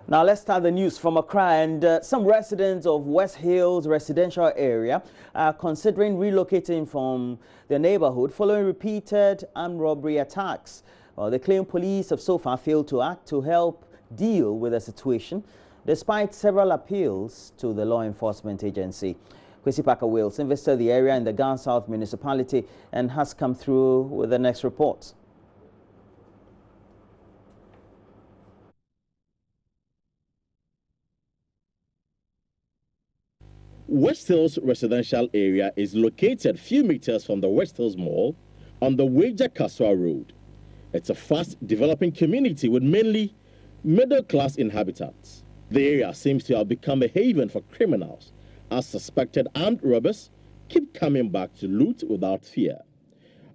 Now let's start the news from Accra, and some residents of West Hills residential area are considering relocating from their neighborhood following repeated armed robbery attacks. They claim police have so far failed to act to help deal with the situation, despite several appeals to the law enforcement agency. Kakaako Residents visited the area in the Ghana South municipality and has come through with the next report. West Hills residential area is located few meters from the West Hills Mall on the Wager Kaswa Road. It's a fast developing community with mainly middle-class inhabitants. The area seems to have become a haven for criminals, as suspected armed robbers keep coming back to loot without fear.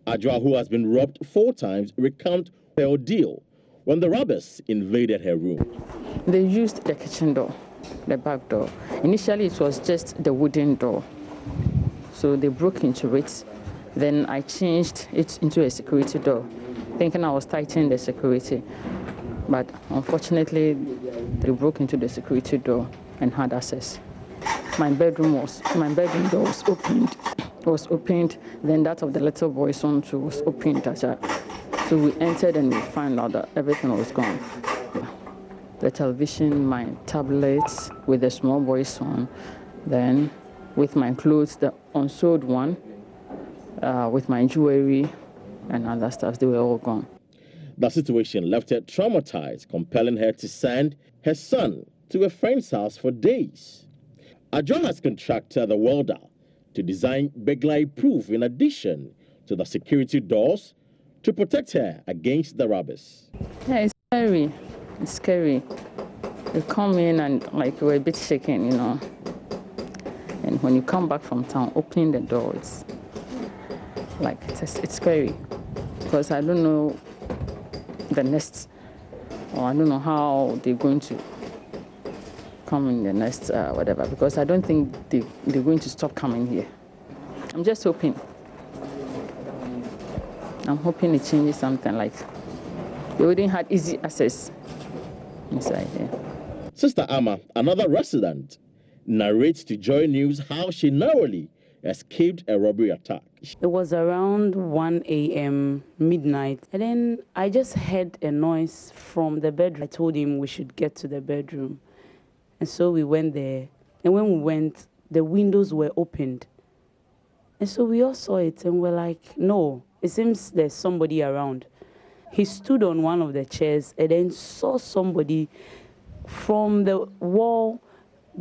Ajwa, who has been robbed 4 times, recounts her ordeal when the robbers invaded her room. They used the kitchen door, the back door. Initially, it was just the wooden door. So they broke into it. Then I changed it into a security door, thinking I was tightening the security. But unfortunately, they broke into the security door and had access. My bedroom door was opened. Then that of the little boy's room too was opened. So we entered and we found out that everything was gone. The television, my tablets with the small boy's one, then with my clothes, the unsold one, with my jewelry and other stuff, they were all gone. The situation left her traumatized, compelling her to send her son to a friend's house for days. Ajwa has contracted the welder to design burglary-proof in addition to the security doors to protect her against the robbers. Yeah, it's scary. It's scary. You come in and like you're a bit shaken, you know. And when you come back from town, opening the door, it's like it's scary because I don't know the next, or I don't know how they're going to come in the next whatever. Because I don't think they're going to stop coming here. I'm just hoping. I'm hoping it changes something like they wouldn't have easy access inside here. Sister Amma, another resident, narrates to JoyNews how she narrowly escaped a robbery attack. It was around 1 a.m. midnight, and then I just heard a noise from the bedroom. I told him we should get to the bedroom, and so we went there. And when we went, the windows were opened, and so we all saw it, and we're like, no, it seems there's somebody around. He stood on one of the chairs and then saw somebody from the wall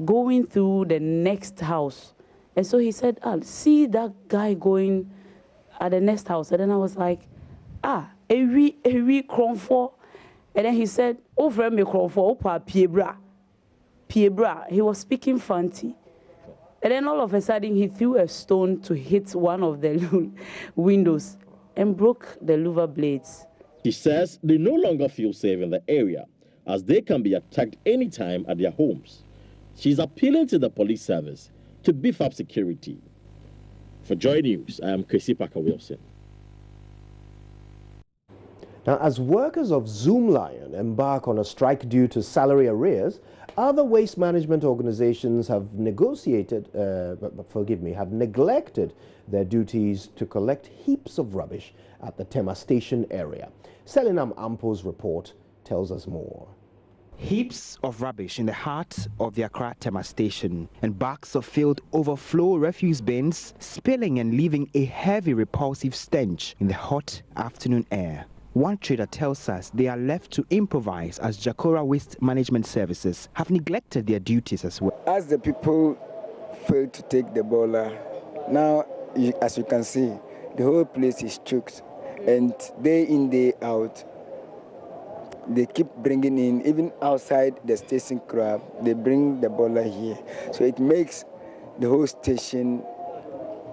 going through the next house. And so he said, see that guy going at the next house. And then I was like, every kronfo. And then he said, over me kronfo, opa piebra. He was speaking Fanti. And then all of a sudden he threw a stone to hit one of the windows and broke the louver blades. She says they no longer feel safe in the area as they can be attacked anytime at their homes. She's appealing to the police service to beef up security. For JoyNews, I am Kakaako Residents. Now, as workers of Zoomlion embark on a strike due to salary arrears, other waste management organizations have neglected their duties to collect heaps of rubbish at the Tema Station area. Selinam Ampo's report tells us more. Heaps of rubbish in the heart of the Accra Tema Station and bags of filled overflow refuse bins spilling and leaving a heavy repulsive stench in the hot afternoon air. One trader tells us they are left to improvise as Jakora Waste Management Services have neglected their duties as well. As the people failed to take the boiler, now as you can see, the whole place is choked, and day in, day out, they keep bringing in, even outside the station crab, they bring the boiler here. So it makes the whole station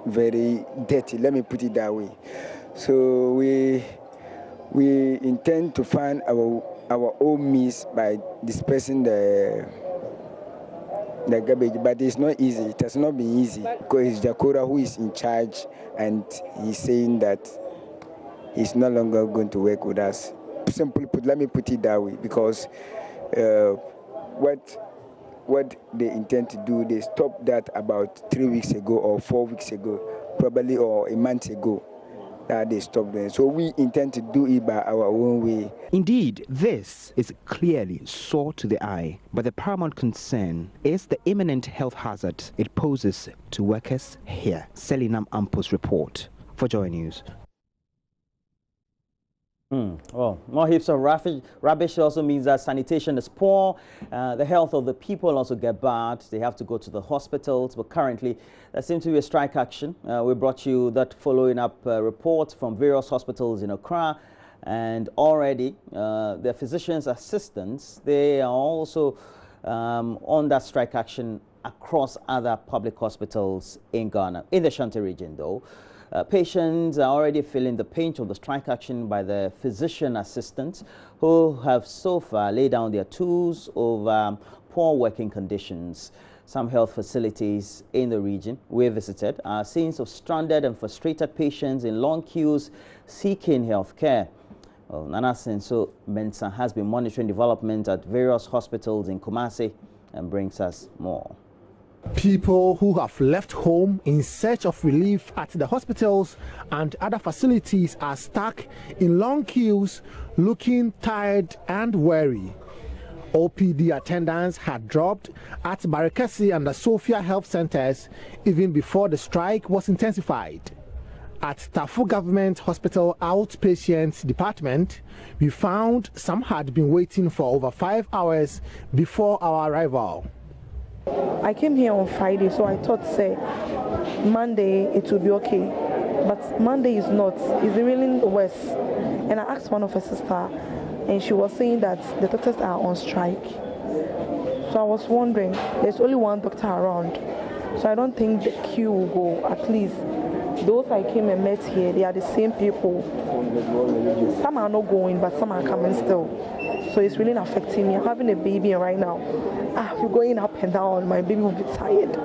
very dirty, let me put it that way. So we intend to find our own means by dispersing the garbage, but it's not easy. It has not been easy because it's Jakora who is in charge, and he's saying that he's no longer going to work with us. Simply put, let me put it that way, because what they intend to do. They stopped that about 3 weeks ago or 4 weeks ago, probably, or a month ago. That they stopped doing. So we intend to do it by our own way. Indeed, this is clearly sore to the eye, but the paramount concern is the imminent health hazard it poses to workers here. Selinam Ampo's report for JoyNews. Well, more heaps of rubbish also means that sanitation is poor. The health of the people also get bad. They have to go to the hospitals. But currently, there seems to be a strike action. We brought you that following up report from various hospitals in Accra. And already, the physicians' assistants, they are also on that strike action across other public hospitals in Ghana, in the Shanti region, though. Patients are already feeling the pinch of the strike action by the physician assistants who have so far laid down their tools over poor working conditions. Some health facilities in the region we visited are scenes of stranded and frustrated patients in long queues seeking health care. Well, Nana Senso Mensah has been monitoring development at various hospitals in Kumasi and brings us more. People who have left home in search of relief at the hospitals and other facilities are stuck in long queues, looking tired and weary. OPD attendance had dropped at Barakasi and the Sophia Health Centers even before the strike was intensified. At Tafu Government Hospital Outpatient Department, we found some had been waiting for over 5 hours before our arrival. I came here on Friday, so I thought, say, Monday it will be okay. But Monday is not. It's really worse. And I asked one of her sisters, and she was saying that the doctors are on strike. So I was wondering, there's only one doctor around. So I don't think the queue will go. At least those I came and met here, they are the same people. Some are not going, but some are coming still. So it's really affecting me. I'm having a baby right now. We're going up and down. My baby will be tired.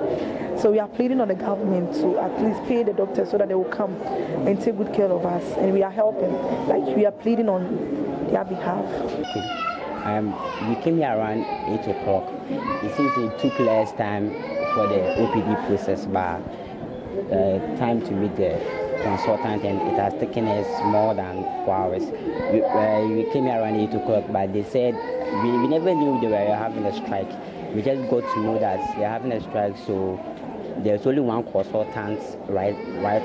So we are pleading on the government to at least pay the doctors so that they will come and take good care of us. And we are helping. Like, we are pleading on their behalf. We came here around 8 o'clock. It seems it took less time for the OPD process, but time to meet the consultant, and it has taken us more than 4 hours. We came here around 8 o'clock, but they said we never knew they were having a strike. We just got to know that they're having a strike, so there's only one consultant right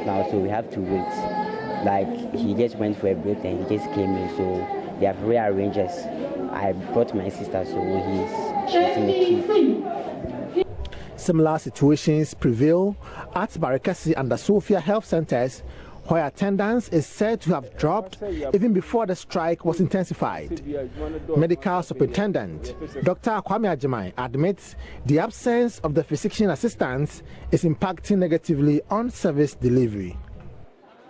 now, so we have to wait. Like, he just went for a break and he just came in, so they have rearranged us. I brought my sister, so she's in the queue. Similar situations prevail at Barakasi and the Sophia Health Centers, where attendance is said to have dropped even before the strike was intensified. Medical Superintendent Dr. Kwame Ajimai admits the absence of the physician assistants is impacting negatively on service delivery.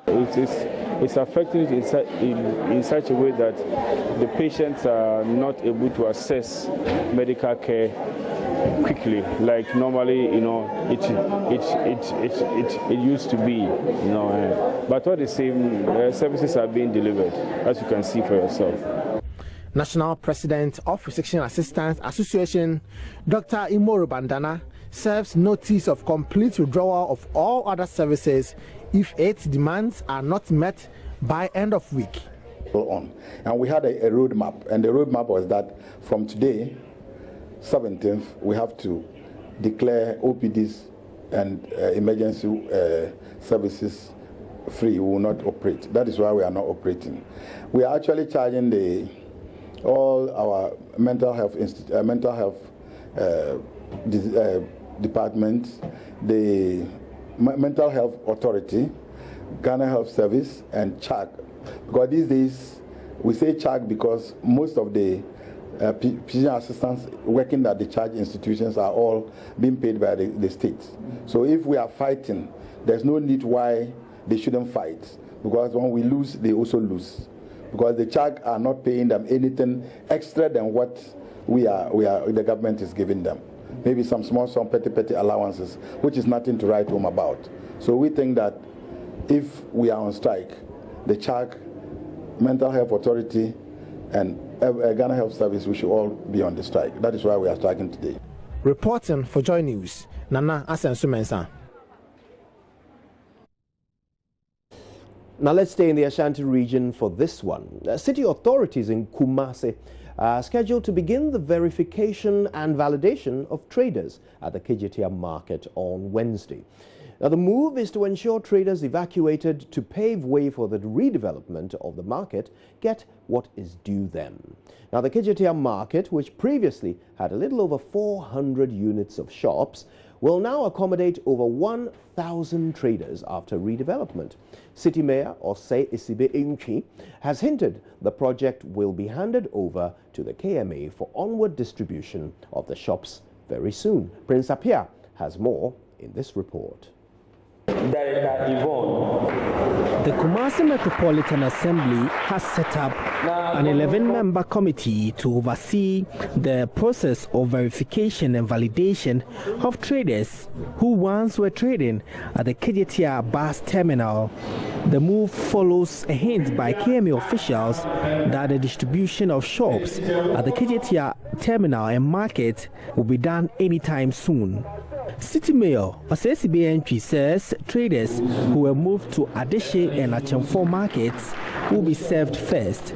It's affecting it in such a way that the patients are not able to access medical care quickly, like normally, it used to be, but all the same, services are being delivered, as you can see for yourself. National President of Physician Assistants Association, Dr. Imoru Bandana, serves notice of complete withdrawal of all other services if its demands are not met by end of week. And we had a roadmap, and the roadmap was that from today, 17th, we have to declare OPDs and emergency services free. We will not operate. That is why we are not operating. We are actually charging all our mental health departments, the Mental Health Authority, Ghana Health Service, and CHAG. Because these days, we say CHAG because most of the physician assistants working at the CHAG institutions are all being paid by the states. So if we are fighting, there's no need why they shouldn't fight. Because when we lose, they also lose. Because the CHAG are not paying them anything extra than what the government is giving them. Maybe some petty allowances, which is nothing to write home about. So we think that if we are on strike, the CHAG, Mental Health Authority, and Ghana Health Service, we should all be on the strike. That is why we are striking today. Reporting for JoyNews, Nana Asensu-Mensah. Now let's stay in the Ashanti region for this one. City authorities in Kumasi are scheduled to begin the verification and validation of traders at the KJTR market on Wednesday. Now the move is to ensure traders evacuated to pave way for the redevelopment of the market get what is due them. Now the KJTR market, which previously had a little over 400 units of shops, will now accommodate over 1,000 traders after redevelopment. City Mayor Osei Isibe Enchi has hinted the project will be handed over to the KMA for onward distribution of the shops very soon. Prince Apia has more in this report. Director Yvonne. The Kumasi Metropolitan Assembly has set up an 11-member committee to oversee the process of verification and validation of traders who once were trading at the KJTR bus terminal. The move follows a hint by KMA officials that the distribution of shops at the KJTR terminal and market will be done anytime soon. City Mayor Osei Isibe Enchi says traders who were moved to Adeshe and Achemfo markets will be served first.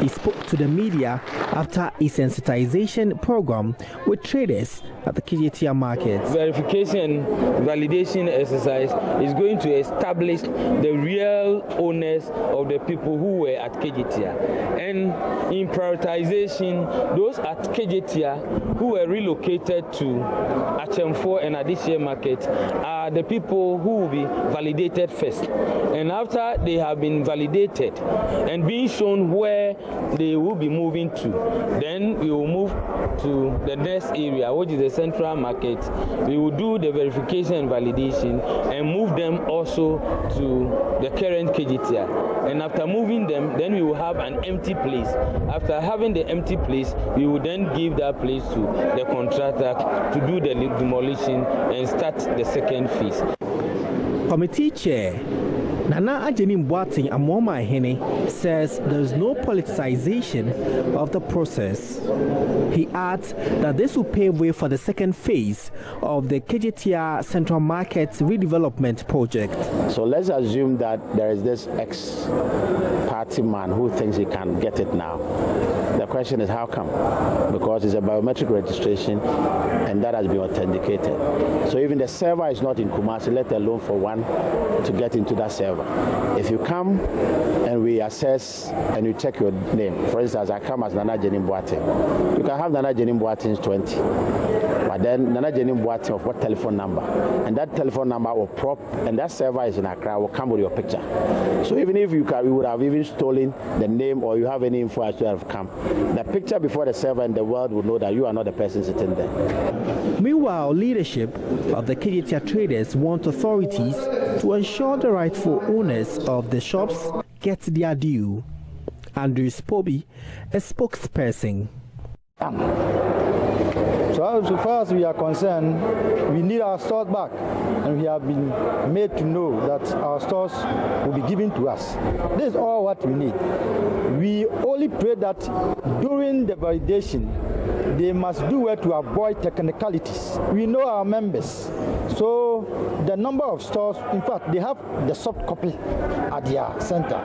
He spoke to the media after a sensitization program with traders at the KJTR market. Verification validation exercise is going to establish the real owners of the people who were at KJTR. And in prioritization, those at KJTR who were relocated to Achemfo and Adeshe market are the people who will be validated first. And after they have been validated and being shown where they will be moving to, then we will move to the next area, which is the central market. We will do the verification and validation and move them also to the current KJTR. And after moving them, then we will have an empty place. After having the empty place, we will then give that place to the contractor to do the demolition and start the second phase. Committee Chair Nana Ajeni Mbwati Amoma Hene says there is no politicization of the process. He adds that this will pave way for the second phase of the KJTR Central Market redevelopment project. So let's assume that there is this ex-party man who thinks he can get it now. The question is how come? Because it's a biometric registration and that has been authenticated. So even the server is not in Kumasi, let alone for one to get into that server. If you come and we assess and you check your name, for instance, I come as Nana Ajeni Mbwati. You can have Nana Ajeni Mbwati's 20, but then Nana Ajeni Mbwati of what telephone number? And that telephone number or prop, and that server is in Accra, will come with your picture. So even if you would have even stolen the name or you have any info as to have come, the picture before the server and the world would know that you are not the person sitting there. Meanwhile, leadership of the KJTR traders want authorities to ensure the rightful owners of the shops get their due. Andrew Spobi, a spokesperson. So far as we are concerned, we need our stores back, and we have been made to know that our stores will be given to us. This is all what we need. We only pray that during the validation, they must do well to avoid technicalities. We know our members, so the number of stores, in fact, they have the soft copy at their center.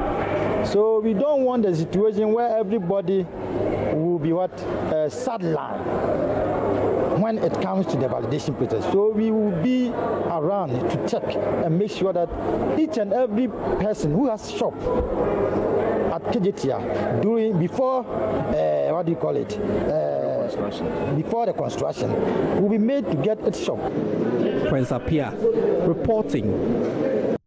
So we don't want a situation where everybody will be sidelined when it comes to the validation process. So we will be around to check and make sure that each and every person who has shop at KJTR before before the construction will be made to get its shop. Prince Apia reporting.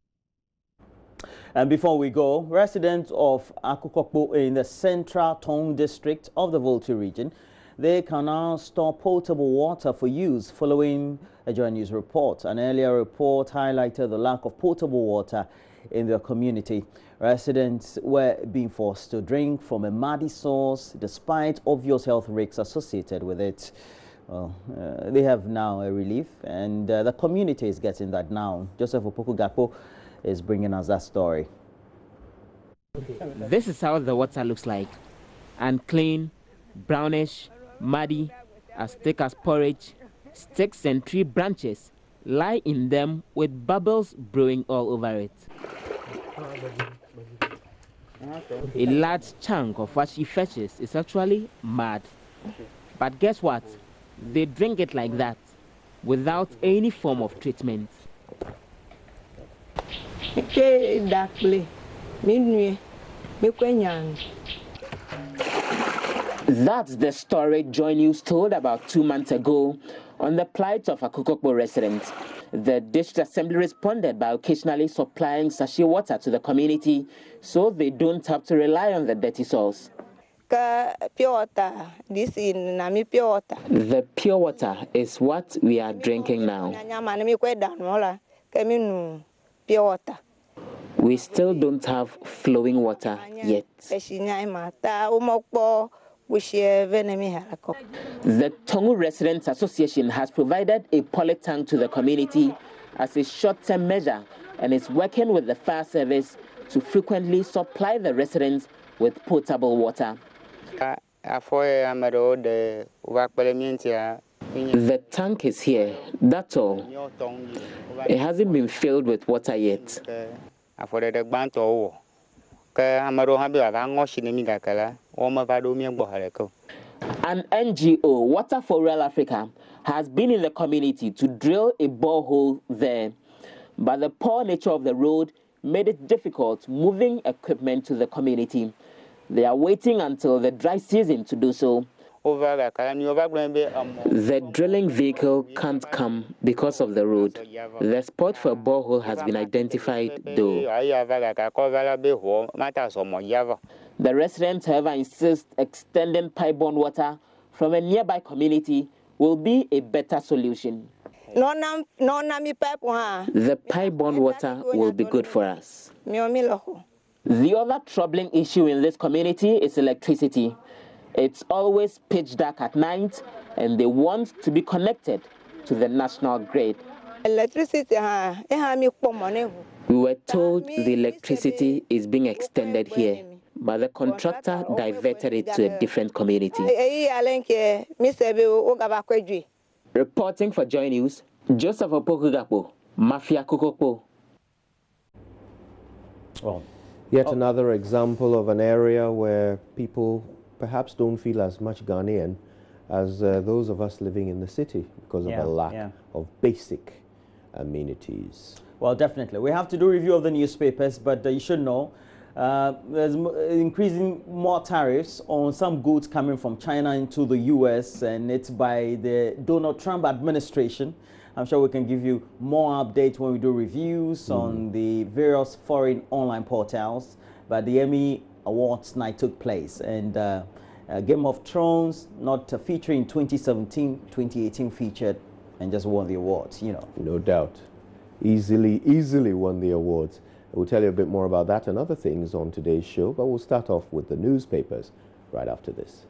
And before we go, residents of Akukokpo in the Central Tong district of the Volta region, they can now store potable water for use following a JoyNews report. An earlier report highlighted the lack of potable water in their community. Residents were being forced to drink from a muddy source despite obvious health risks associated with it. Well, they have now a relief, and the community is getting that now. Joseph Opoku-Gakpo is bringing us that story. This is how the water looks like. Unclean, brownish, muddy, as thick as porridge, sticks and tree branches lie in them with bubbles brewing all over it. A large chunk of what she fetches is actually mud. But guess what? They drink it like that, without any form of treatment. That's the story JoyNews told about 2 months ago on the plight of Kakaako residents. The district assembly responded by occasionally supplying sachet water to the community so they don't have to rely on the dirty source. The pure water is what we are drinking now. We still don't have flowing water yet. The Tongu Residents Association has provided a poly tank to the community as a short-term measure and is working with the fire service to frequently supply the residents with potable water. The tank is here, that's all. It hasn't been filled with water yet. An NGO, Water for Real Africa, has been in the community to drill a borehole there. But the poor nature of the road made it difficult moving equipment to the community. They are waiting until the dry season to do so. The drilling vehicle can't come because of the road. The spot for a borehole has been identified, though. The residents, however, insist extending pipe-borne water from a nearby community will be a better solution. The pipe-borne water will be good for us. The other troubling issue in this community is electricity. It's always pitch dark at night, and they want to be connected to the national grid. We were told the electricity is being extended here, but the contractor diverted it to a different community. Reporting for JoyNews, Joseph Opokugapo, Mafia Kakaako. Well, yet another example of an area where people perhaps don't feel as much Ghanaian as those of us living in the city because of a lack of basic amenities. Well, definitely. We have to do a review of the newspapers, but you should know there's increasing more tariffs on some goods coming from China into the U.S., and it's by the Donald Trump administration. I'm sure we can give you more updates when we do reviews on the various foreign online portals. But the Emmy Awards night took place, and Game of Thrones, not featuring 2017, 2018 featured and just won the awards, you know. No doubt. Easily won the awards. We'll tell you a bit more about that and other things on today's show, but we'll start off with the newspapers right after this.